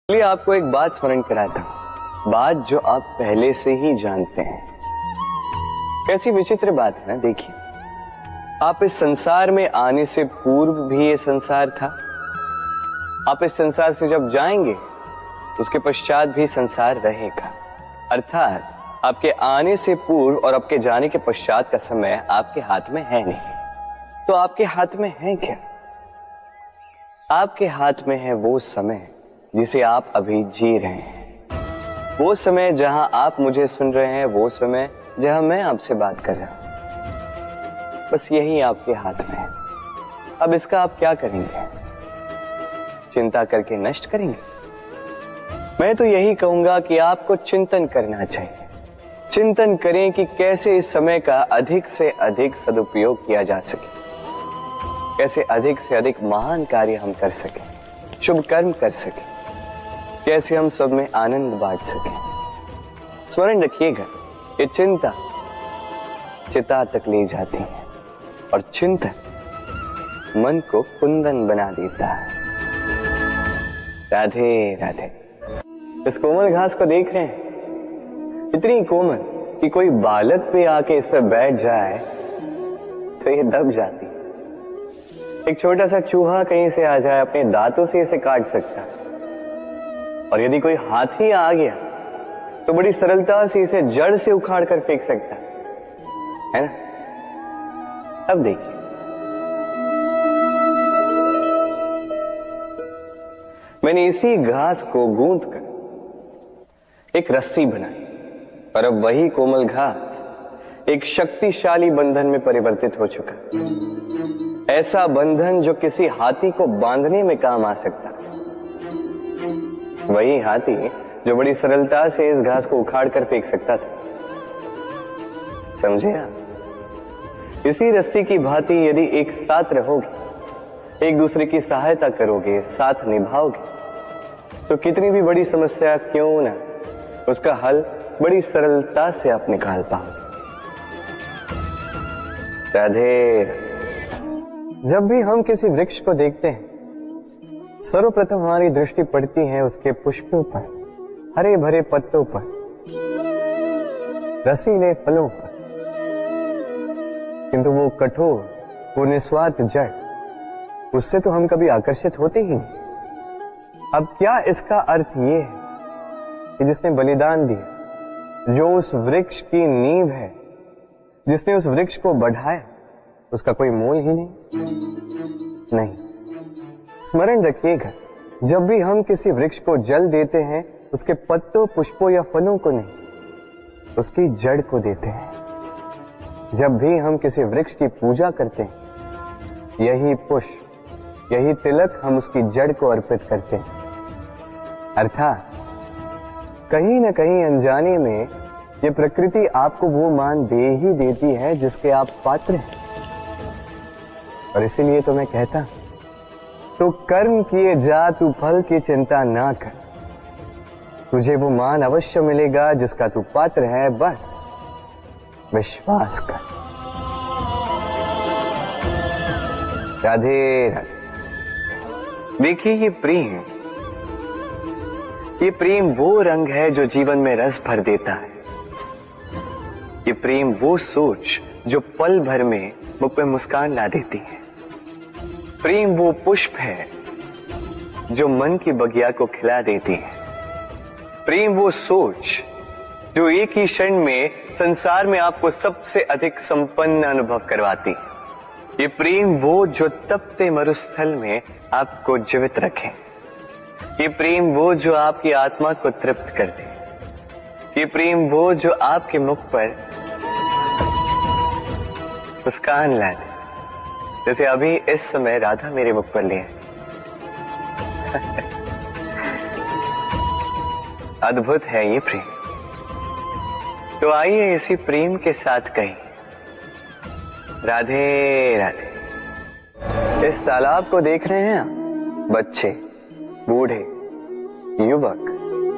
चलिए आपको एक बात स्मरण कराता हूं, बात जो आप पहले से ही जानते हैं। कैसी विचित्र बात है ना। देखिए, आप इस संसार में आने से पूर्व भी ये संसार था। आप इस संसार से जब जाएंगे उसके पश्चात भी संसार रहेगा। अर्थात आपके आने से पूर्व और आपके जाने के पश्चात का समय आपके हाथ में है नहीं। तो आपके हाथ में है क्या? आपके हाथ में है वो समय जिसे आप अभी जी रहे हैं, वो समय जहां आप मुझे सुन रहे हैं, वो समय जहां मैं आपसे बात कर रहा हूं। बस यही आपके हाथ में है। अब इसका आप क्या करेंगे? चिंता करके नष्ट करेंगे? मैं तो यही कहूंगा कि आपको चिंतन करना चाहिए। चिंतन करें कि कैसे इस समय का अधिक से अधिक सदुपयोग किया जा सके, कैसे अधिक से अधिक महान कार्य हम कर सकें, शुभ कर्म कर सकें, कैसे हम सब में आनंद बांट सकें। स्मरण रखिएगा, ये चिंता चिता तक ले जाती है और चिंतन मन को कुंदन बना देता है। राधे राधे। इस कोमल घास को देख रहे हैं, इतनी कोमल कि कोई बालक भी आके इस पर बैठ जाए तो ये दब जाती। एक छोटा सा चूहा कहीं से आ जाए, अपने दांतों से इसे काट सकता है, और यदि कोई हाथी आ गया तो बड़ी सरलता से इसे जड़ से उखाड़ कर फेंक सकता है ना। अब देखिए, मैंने इसी घास को गूंथ कर एक रस्सी बनाई, और अब वही कोमल घास एक शक्तिशाली बंधन में परिवर्तित हो चुका। ऐसा बंधन जो किसी हाथी को बांधने में काम आ सकता। वही हाथी जो बड़ी सरलता से इस घास को उखाड़ कर फेंक सकता था। समझे आप? इसी रस्सी की भांति यदि एक साथ रहोगे, एक दूसरे की सहायता करोगे, साथ निभाओगे, तो कितनी भी बड़ी समस्या क्यों ना, उसका हल बड़ी सरलता से आप निकाल पाओगे। राधे। जब भी हम किसी वृक्ष को देखते हैं, सर्वप्रथम हमारी दृष्टि पड़ती है उसके पुष्पों पर, हरे भरे पत्तों पर, रसीले फलों पर, किंतु वो कठोर, वो निस्वार्थ जड़, उससे तो हम कभी आकर्षित होते ही नहीं। अब क्या इसका अर्थ ये है कि जिसने बलिदान दिया, जो उस वृक्ष की नींव है, जिसने उस वृक्ष को बढ़ाया, उसका कोई मोल ही नहीं। स्मरण रखिएगा, जब भी हम किसी वृक्ष को जल देते हैं, उसके पत्तों, पुष्पों या फलों को नहीं, उसकी जड़ को देते हैं। जब भी हम किसी वृक्ष की पूजा करते हैं, यही पुष्प, यही तिलक हम उसकी जड़ को अर्पित करते हैं। अर्थात कहीं ना कहीं अनजाने में ये प्रकृति आपको वो मान दे ही देती है जिसके आप पात्र हैं। और इसीलिए तो मैं कहता हूं, तो कर्म किए जा, तू फल की चिंता ना कर, तुझे वो मान अवश्य मिलेगा जिसका तू पात्र है, बस विश्वास कर। राधे राधे। देखिए, ये प्रेम वो रंग है जो जीवन में रस भर देता है। ये प्रेम वो सोच जो पल भर में मुख पे मुस्कान ला देती है। प्रेम वो पुष्प है जो मन की बगिया को खिला देती है। प्रेम वो सोच जो एक ही क्षण में संसार में आपको सबसे अधिक संपन्न अनुभव करवाती है। ये प्रेम वो जो तपते मरुस्थल में आपको जीवित रखे। ये प्रेम वो जो आपकी आत्मा को तृप्त कर दे। ये प्रेम वो जो आपके मुख पर मुस्कान ला दे, जैसे अभी इस समय राधा मेरे मुख पर ले। अद्भुत है ये प्रेम। तो आइए इसी प्रेम के साथ कहें, राधे राधे। इस तालाब को देख रहे हैं आप? बच्चे, बूढ़े, युवक,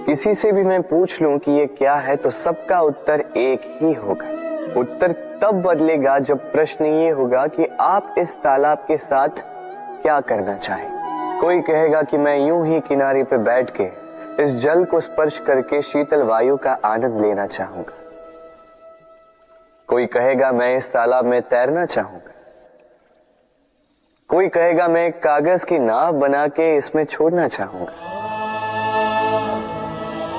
किसी से भी मैं पूछ लूं कि ये क्या है, तो सबका उत्तर एक ही होगा। उत्तर तब बदलेगा जब प्रश्न ये होगा कि आप इस तालाब के साथ क्या करना चाहें। कोई कहेगा कि मैं यूं ही किनारे पे बैठ के इस जल को स्पर्श करके शीतल वायु का आनंद लेना चाहूंगा। कोई कहेगा मैं इस तालाब में तैरना चाहूंगा, कोई कहेगा मैं एक कागज की नाव बना के इसमें छोड़ना चाहूंगा,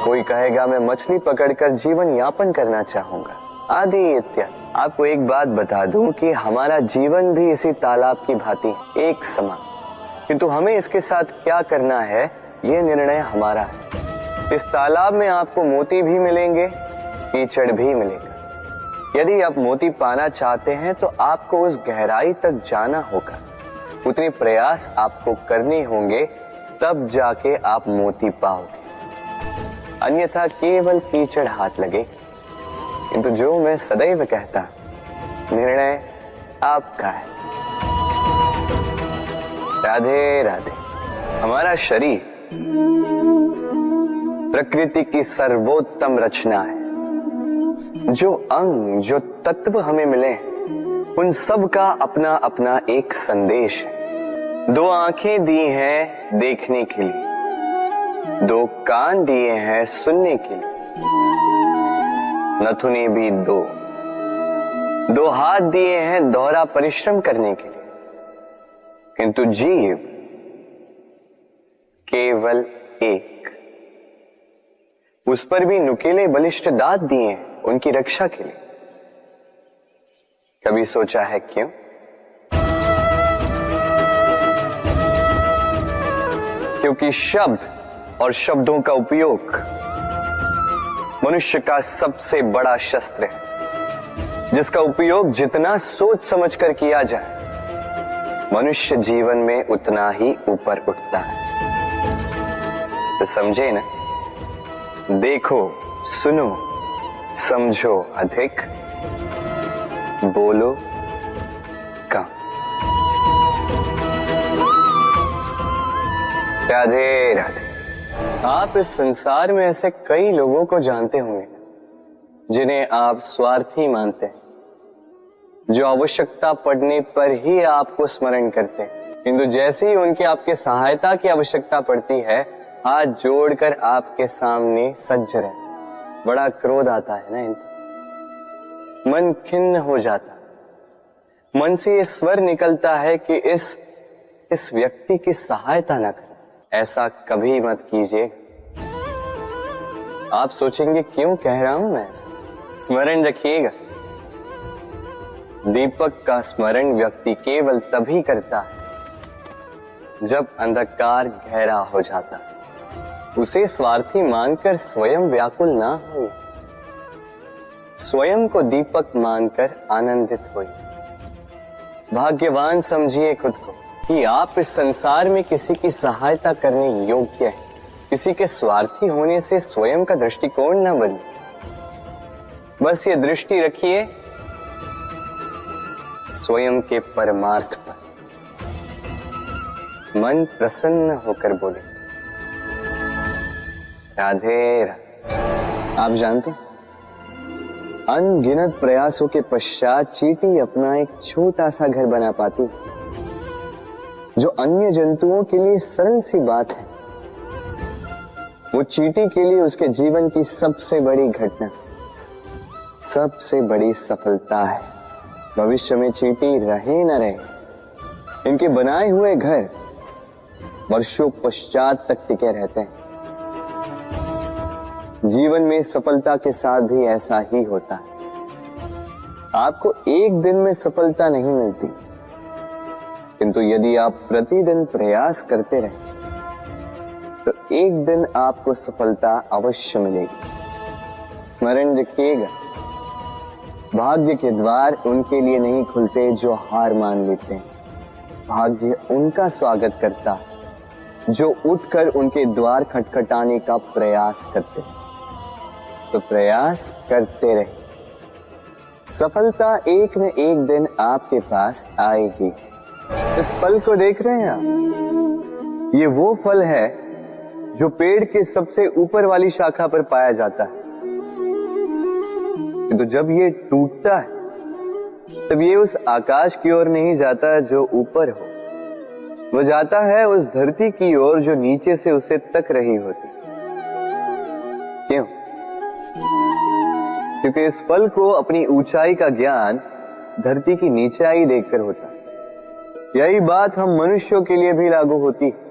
कोई कहेगा मैं मछली पकड़कर जीवन यापन करना चाहूंगा, आदि इत्यादि। आपको एक बात बता दूं कि हमारा जीवन भी इसी तालाब की भांति एक समान, किंतु हमें इसके साथ क्या करना है यह निर्णय हमारा है। इस तालाब में आपको मोती भी मिलेंगे, कीचड़ भी मिलेगा। यदि आप मोती पाना चाहते हैं तो आपको उस गहराई तक जाना होगा, उतने प्रयास आपको करने होंगे, तब जाके आप मोती पाओगे। अन्यथा केवल कीचड़ हाथ लगे। किंतु जो मैं सदैव कहता, निर्णय आपका है। राधे राधे। हमारा शरीर प्रकृति की सर्वोत्तम रचना है। जो अंग, जो तत्व हमें मिले उन सब का अपना अपना एक संदेश है। 2 आंखें दी हैं देखने के लिए, 2 कान दिए हैं सुनने के लिए, नथुने भी 2 हाथ दिए हैं दोहरा परिश्रम करने के लिए, किंतु जीव केवल एक। उस पर भी नुकीले बलिष्ठ दांत दिए हैं उनकी रक्षा के लिए। कभी सोचा है क्यों? क्योंकि शब्द और शब्दों का उपयोग मनुष्य का सबसे बड़ा शस्त्र है, जिसका उपयोग जितना सोच समझकर किया जाए मनुष्य जीवन में उतना ही ऊपर उठता है। तो समझे ना? देखो, सुनो, समझो अधिक, बोलो कम। राधे राधे। आप इस संसार में ऐसे कई लोगों को जानते होंगे जिन्हें आप स्वार्थी मानते हैं, जो आवश्यकता पड़ने पर ही आपको स्मरण करते हैं, किंतु जैसे ही उनकी आपके सहायता की आवश्यकता पड़ती है हाथ जोड़कर आपके सामने सज्ज रहते। बड़ा क्रोध आता है ना इनको, मन खिन्न हो जाता, मन से ये स्वर निकलता है कि इस व्यक्ति की सहायता न करें। ऐसा कभी मत कीजिए। आप सोचेंगे क्यों कह रहा हूं मैं ऐसा? स्मरण रखिएगा, दीपक का स्मरण व्यक्ति केवल तभी करता है जब अंधकार गहरा हो जाता है। उसे स्वार्थी मानकर स्वयं व्याकुल ना हो, स्वयं को दीपक मानकर आनंदित होइए। भाग्यवान समझिए खुद को कि आप इस संसार में किसी की सहायता करने योग्य हैं। किसी के स्वार्थी होने से स्वयं का दृष्टिकोण न बदले। बस ये दृष्टि रखिए स्वयं के परमार्थ पर। मन प्रसन्न होकर बोले राधे राधे। आप जानते हैं, अनगिनत प्रयासों के पश्चात चींटी अपना एक छोटा सा घर बना पाती, जो अन्य जंतुओं के लिए सरल सी बात है। वो चींटी के लिए उसके जीवन की सबसे बड़ी घटना, सबसे बड़ी सफलता है। भविष्य में चींटी रहे न रहे, इनके बनाए हुए घर वर्षों पश्चात तक टिके रहते हैं। जीवन में सफलता के साथ भी ऐसा ही होता है। आपको एक दिन में सफलता नहीं मिलती, किंतु यदि आप प्रतिदिन प्रयास करते रहे तो एक दिन आपको सफलता अवश्य मिलेगी। स्मरण रखिएगा, भाग्य के द्वार उनके लिए नहीं खुलते जो हार मान लेते हैं। भाग्य उनका स्वागत करता है जो उठकर उनके द्वार खटखटाने का प्रयास करते हैं। तो प्रयास करते रहे, सफलता एक न एक दिन आपके पास आएगी। इस फल को देख रहे हैं आप? ये वो फल है जो पेड़ के सबसे ऊपर वाली शाखा पर पाया जाता है। तो जब ये टूटता है तब ये उस आकाश की ओर नहीं जाता जो ऊपर हो, वो जाता है उस धरती की ओर जो नीचे से उसे तक रही होती। क्यों? क्योंकि इस फल को अपनी ऊंचाई का ज्ञान धरती की नीचाई देखकर होता है। यही बात हम मनुष्यों के लिए भी लागू होती है।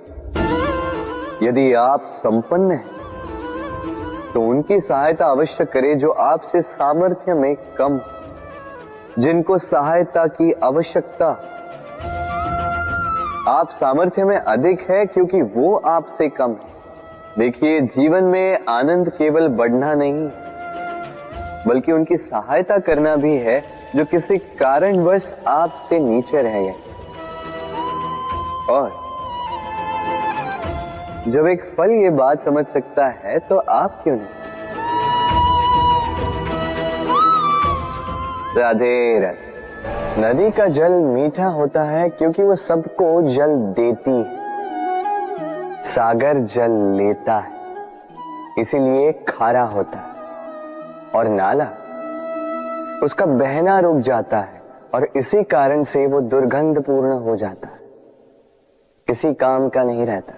यदि आप संपन्न हैं तो उनकी सहायता अवश्य करें जो आपसे सामर्थ्य में कम, जिनको सहायता की आवश्यकता। आप सामर्थ्य में अधिक है क्योंकि वो आपसे कम है। देखिए, जीवन में आनंद केवल बढ़ना नहीं बल्कि उनकी सहायता करना भी है जो किसी कारणवश आपसे नीचे रह गए। और जब एक फल ये बात समझ सकता है तो आप क्यों नहीं? राधे राधे। नदी का जल मीठा होता है क्योंकि वो सबको जल देती है। सागर जल लेता है इसीलिए खारा होता है। और नाला उसका बहना रुक जाता है और इसी कारण से वो दुर्गंधपूर्ण हो जाता है, किसी काम का नहीं रहता।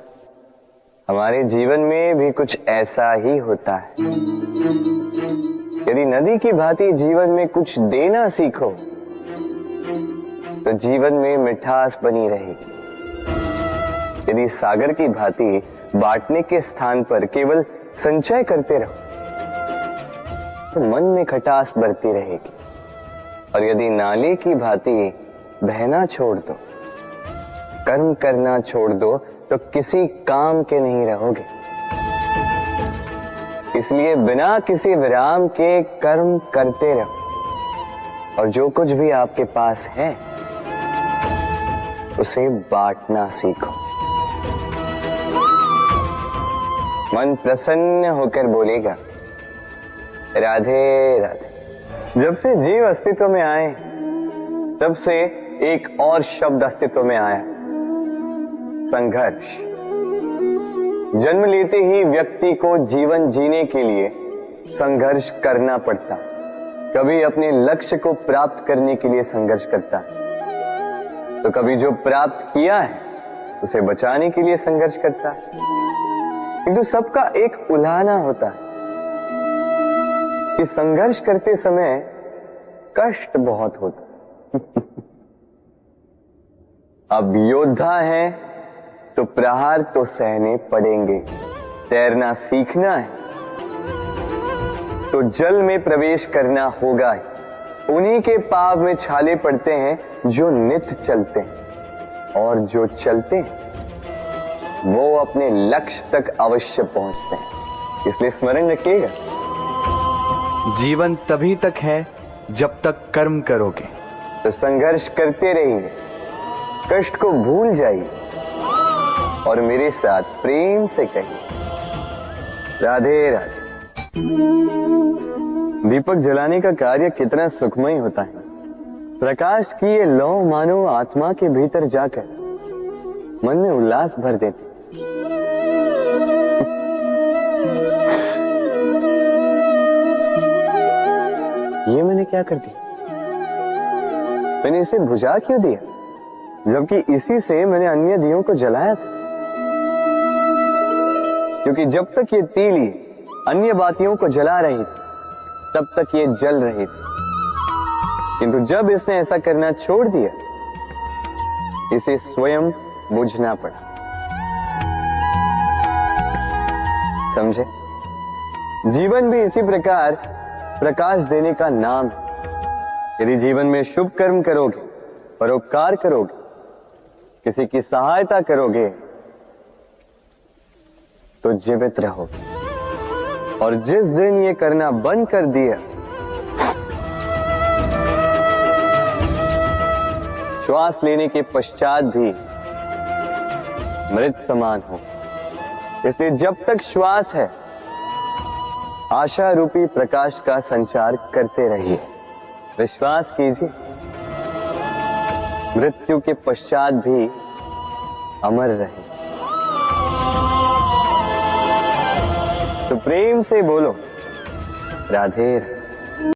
हमारे जीवन में भी कुछ ऐसा ही होता है। यदि नदी की भांति जीवन में कुछ देना सीखो तो जीवन में मिठास बनी रहेगी। यदि सागर की भांति बांटने के स्थान पर केवल संचय करते रहो तो मन में खटास बढ़ती रहेगी। और यदि नाले की भांति बहना छोड़ दो, कर्म करना छोड़ दो तो किसी काम के नहीं रहोगे। इसलिए बिना किसी विराम के कर्म करते रहो और जो कुछ भी आपके पास है उसे बांटना सीखो। मन प्रसन्न होकर बोलेगा राधे राधे। जब से जीव अस्तित्व में आए तब से एक और शब्द अस्तित्व में आया, संघर्ष। जन्म लेते ही व्यक्ति को जीवन जीने के लिए संघर्ष करना पड़ता। कभी अपने लक्ष्य को प्राप्त करने के लिए संघर्ष करता है तो कभी जो प्राप्त किया है उसे बचाने के लिए संघर्ष करता है। किंतु सबका एक उलाहना होता है कि संघर्ष करते समय कष्ट बहुत होता। अब योद्धा है तो प्रहार तो सहने पड़ेंगे। तैरना सीखना है तो जल में प्रवेश करना होगा। उन्हीं के पाव में छाले पड़ते हैं जो नित्य चलते हैं, और जो चलते हैं वो अपने लक्ष्य तक अवश्य पहुंचते हैं। इसलिए स्मरण रखिएगा, जीवन तभी तक है जब तक कर्म करोगे। तो संघर्ष करते रहिए, कष्ट को भूल जाइए और मेरे साथ प्रेम से कहिए राधे राधे। दीपक जलाने का कार्य कितना सुखमय होता है। प्रकाश की ये लौ मानो आत्मा के भीतर जाकर मन में उल्लास भर देती। ये मैंने क्या कर दिया? मैंने इसे बुझा क्यों दिया, जबकि इसी से मैंने अन्य दियों को जलाया था। क्योंकि जब तक ये तीली अन्य बातियों को जला रही थी तब तक ये जल रही थी, किंतु जब इसने ऐसा करना छोड़ दिया इसे स्वयं बुझना पड़ा। समझे? जीवन भी इसी प्रकार प्रकाश देने का नाम है। यदि जीवन में शुभ कर्म करोगे, परोपकार करोगे, किसी की सहायता करोगे तो जीवित रहोगे। और जिस दिन ये करना बंद कर दिया, श्वास लेने के पश्चात भी मृत समान हो। इसलिए जब तक श्वास है आशा रूपी प्रकाश का संचार करते रहिए। विश्वास कीजिए, मृत्यु के पश्चात भी अमर रहे। तो प्रेम से बोलो राधे राधे।